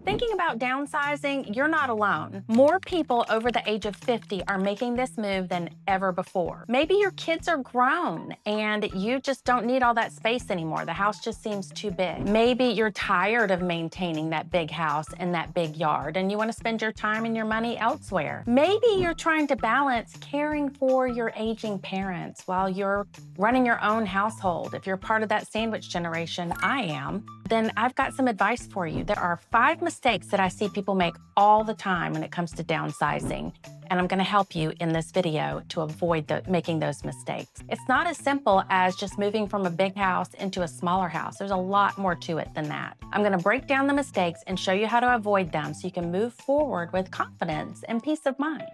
Thinking about downsizing, you're not alone. More people over the age of 50 are making this move than ever before. Maybe your kids are grown and you just don't need all that space anymore. The house just seems too big. Maybe you're tired of maintaining that big house and that big yard and you want to spend your time and your money elsewhere. Maybe you're trying to balance caring for your aging parents while you're running your own household. If you're part of that sandwich generation, I am, then I've got some advice for you. There are 5 mistakes that I see people make all the time when it comes to downsizing, and I'm gonna help you in this video to avoid making those mistakes. It's not as simple as just moving from a big house into a smaller house. There's a lot more to it than that. I'm gonna break down the mistakes and show you how to avoid them so you can move forward with confidence and peace of mind.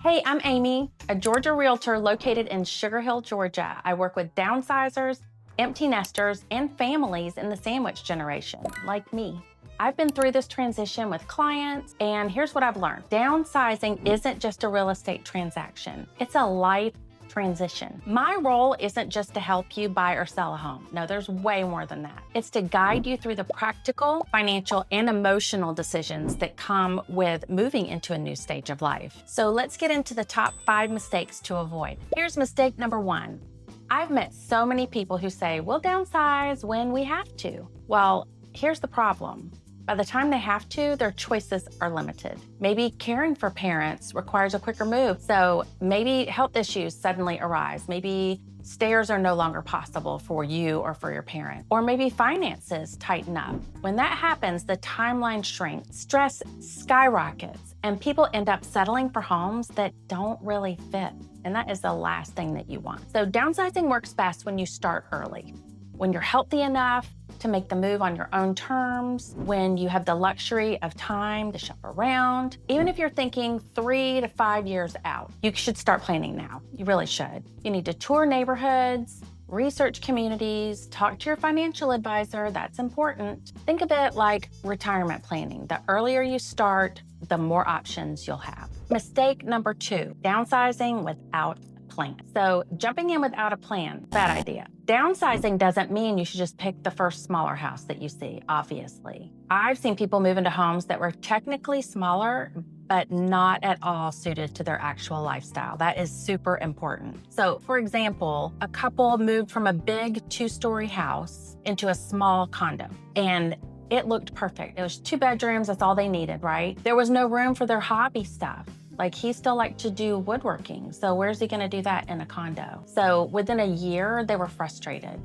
Hey, I'm Amy, a Georgia realtor located in Sugar Hill, Georgia. I work with downsizers, empty nesters, and families in the sandwich generation, like me. I've been through this transition with clients, and here's what I've learned. Downsizing isn't just a real estate transaction. It's a life transition. My role isn't just to help you buy or sell a home. No, there's way more than that. It's to guide you through the practical, financial, and emotional decisions that come with moving into a new stage of life. So let's get into the top 5 mistakes to avoid. Here's mistake number 1. I've met so many people who say, we'll downsize when we have to. Well, here's the problem. By the time they have to, their choices are limited. Maybe caring for parents requires a quicker move, so maybe health issues suddenly arise. Maybe stairs are no longer possible for you or for your parent. Or maybe finances tighten up. When that happens, the timeline shrinks, stress skyrockets, and people end up settling for homes that don't really fit. And that is the last thing that you want. So downsizing works best when you start early, when you're healthy enough to make the move on your own terms, when you have the luxury of time to shop around. Even if you're thinking 3 to 5 years out, you should start planning now. You really should. You need to tour neighborhoods, research communities, talk to your financial advisor. That's important. Think of it like retirement planning. The earlier you start, the more options you'll have. Mistake number 2, downsizing without a plan. So jumping in without a plan, bad idea. Downsizing doesn't mean you should just pick the first smaller house that you see, obviously. I've seen people move into homes that were technically smaller, but not at all suited to their actual lifestyle. That is super important. So for example, a couple moved from a big 2-story house into a small condo, and it looked perfect. It was 2 bedrooms, that's all they needed, right? There was no room for their hobby stuff. Like, he still liked to do woodworking, so where's he gonna do that in a condo? So within a year, they were frustrated.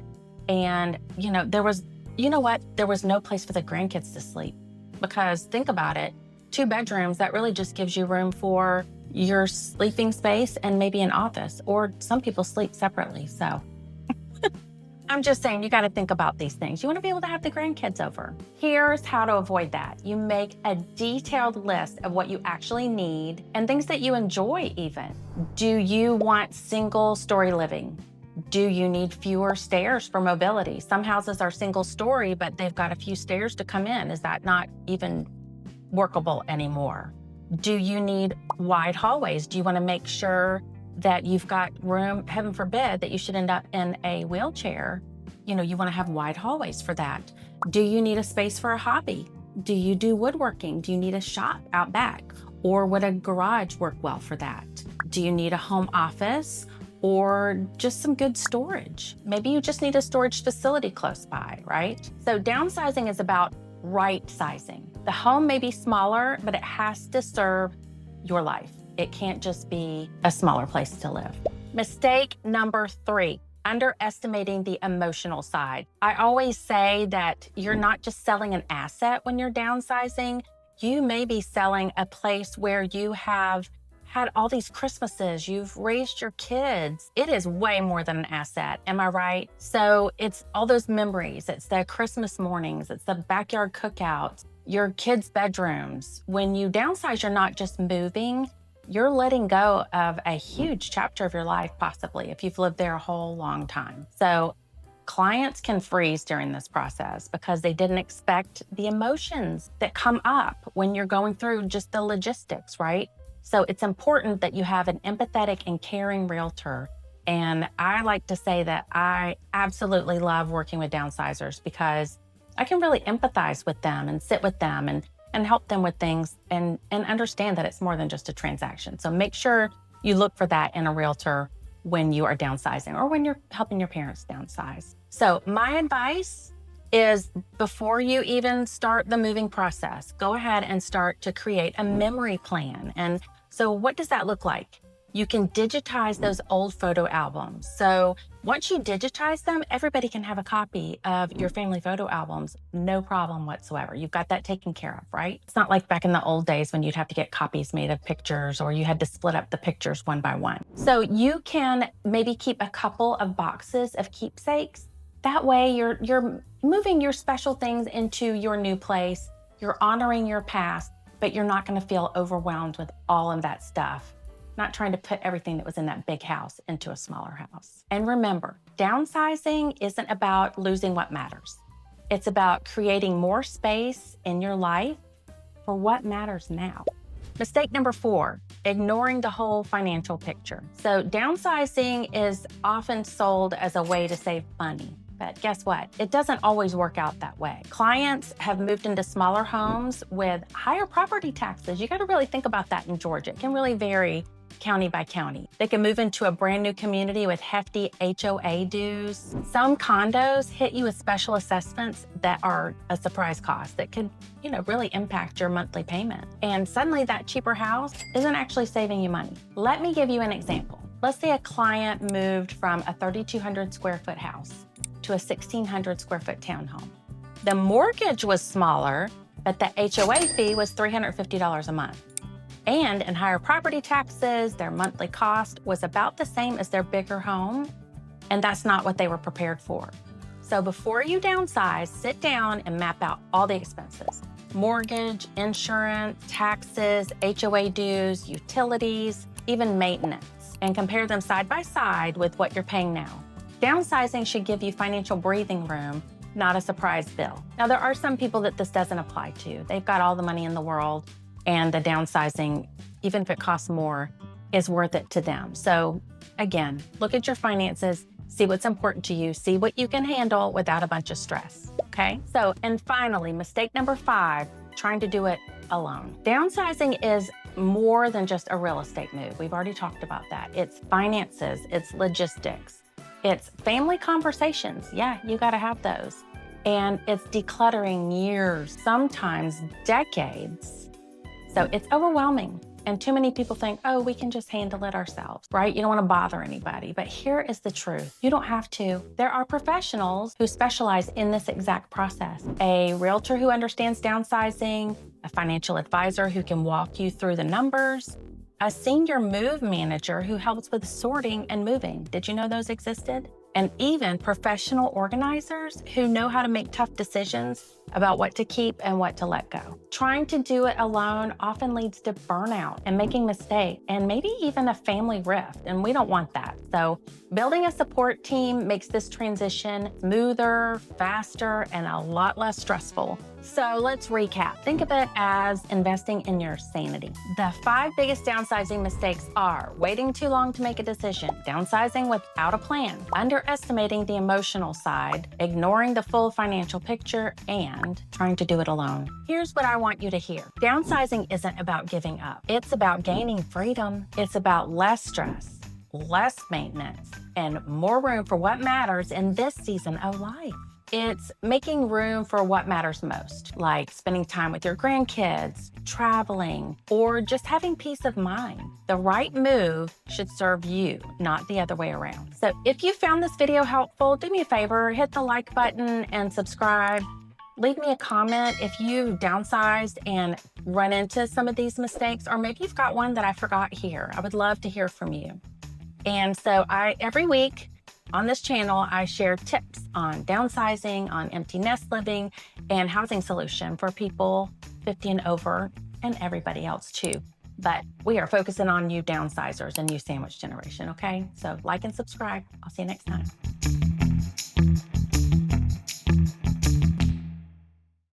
And there was no place for the grandkids to sleep. Because think about it, 2 bedrooms, that really just gives you room for your sleeping space and maybe an office, or some people sleep separately, so. I'm just saying, you gotta think about these things. You wanna be able to have the grandkids over. Here's how to avoid that. You make a detailed list of what you actually need and things that you enjoy even. Do you want single-story living? Do you need fewer stairs for mobility? Some houses are single-story, but they've got a few stairs to come in. Is that not even workable anymore? Do you need wide hallways? Do you wanna make sure that you've got room, heaven forbid, that you should end up in a wheelchair? You wanna have wide hallways for that. Do you need a space for a hobby? Do you do woodworking? Do you need a shop out back? Or would a garage work well for that? Do you need a home office or just some good storage? Maybe you just need a storage facility close by, right? So downsizing is about right sizing. The home may be smaller, but it has to serve your life. It can't just be a smaller place to live. Mistake number 3, underestimating the emotional side. I always say that you're not just selling an asset when you're downsizing. You may be selling a place where you have had all these Christmases, you've raised your kids. It is way more than an asset, am I right? So it's all those memories. It's the Christmas mornings, it's the backyard cookouts, your kids' bedrooms. When you downsize, you're not just moving, you're letting go of a huge chapter of your life, possibly, if you've lived there a whole long time. So clients can freeze during this process because they didn't expect the emotions that come up when you're going through just the logistics, right? So it's important that you have an empathetic and caring realtor And I like to say that I absolutely love working with downsizers because I can really empathize with them and sit with them and help them with things and understand that it's more than just a transaction. So make sure you look for that in a realtor when you are downsizing or when you're helping your parents downsize. So my advice is before you even start the moving process, go ahead and start to create a memory plan. And so what does that look like? You can digitize those old photo albums. So once you digitize them, everybody can have a copy of your family photo albums, no problem whatsoever. You've got that taken care of, right? It's not like back in the old days when you'd have to get copies made of pictures or you had to split up the pictures one by one. So you can maybe keep a couple of boxes of keepsakes. That way you're moving your special things into your new place. You're honoring your past, but you're not going to feel overwhelmed with all of that stuff. Not trying to put everything that was in that big house into a smaller house. And remember, downsizing isn't about losing what matters. It's about creating more space in your life for what matters now. Mistake number 4, ignoring the whole financial picture. So downsizing is often sold as a way to save money. But guess what? It doesn't always work out that way. Clients have moved into smaller homes with higher property taxes. You got to really think about that in Georgia. It can really vary county by county. They can move into a brand new community with hefty HOA dues. Some condos hit you with special assessments that are a surprise cost that could, really impact your monthly payment. And suddenly that cheaper house isn't actually saving you money. Let me give you an example. Let's say a client moved from a 3,200 square foot house to a 1,600 square foot townhome. The mortgage was smaller, but the HOA fee was $350 a month. And in higher property taxes, their monthly cost was about the same as their bigger home, and that's not what they were prepared for. So before you downsize, sit down and map out all the expenses: mortgage, insurance, taxes, HOA dues, utilities, even maintenance, and compare them side by side with what you're paying now. Downsizing should give you financial breathing room, not a surprise bill. Now, there are some people that this doesn't apply to. They've got all the money in the world, and the downsizing, even if it costs more, is worth it to them. So again, look at your finances, see what's important to you, see what you can handle without a bunch of stress, okay? So, and finally, mistake number 5, trying to do it alone. Downsizing is more than just a real estate move. We've already talked about that. It's finances, it's logistics, it's family conversations. Yeah, you gotta have those. And it's decluttering years, sometimes decades. So it's overwhelming. And too many people think, oh, we can just handle it ourselves, right? You don't want to bother anybody. But here is the truth. You don't have to. There are professionals who specialize in this exact process. A realtor who understands downsizing, a financial advisor who can walk you through the numbers, a senior move manager who helps with sorting and moving. Did you know those existed? And even professional organizers who know how to make tough decisions about what to keep and what to let go. Trying to do it alone often leads to burnout and making mistakes and maybe even a family rift, and we don't want that. So building a support team makes this transition smoother, faster, and a lot less stressful. So let's recap. Think of it as investing in your sanity. The 5 biggest downsizing mistakes are waiting too long to make a decision, downsizing without a plan, underestimating the emotional side, ignoring the full financial picture, and trying to do it alone. Here's what I want you to hear. Downsizing isn't about giving up. It's about gaining freedom. It's about less stress, less maintenance, and more room for what matters in this season of life. It's making room for what matters most, like spending time with your grandkids, traveling, or just having peace of mind. The right move should serve you, not the other way around. So if you found this video helpful, do me a favor, hit the like button and subscribe. Leave me a comment if you've downsized and run into some of these mistakes, or maybe you've got one that I forgot here. I would love to hear from you. And so every week, on this channel, I share tips on downsizing, on empty nest living, and housing solution for people 50 and over, and everybody else too. But we are focusing on you downsizers and you sandwich generation, okay? So like and subscribe. I'll see you next time.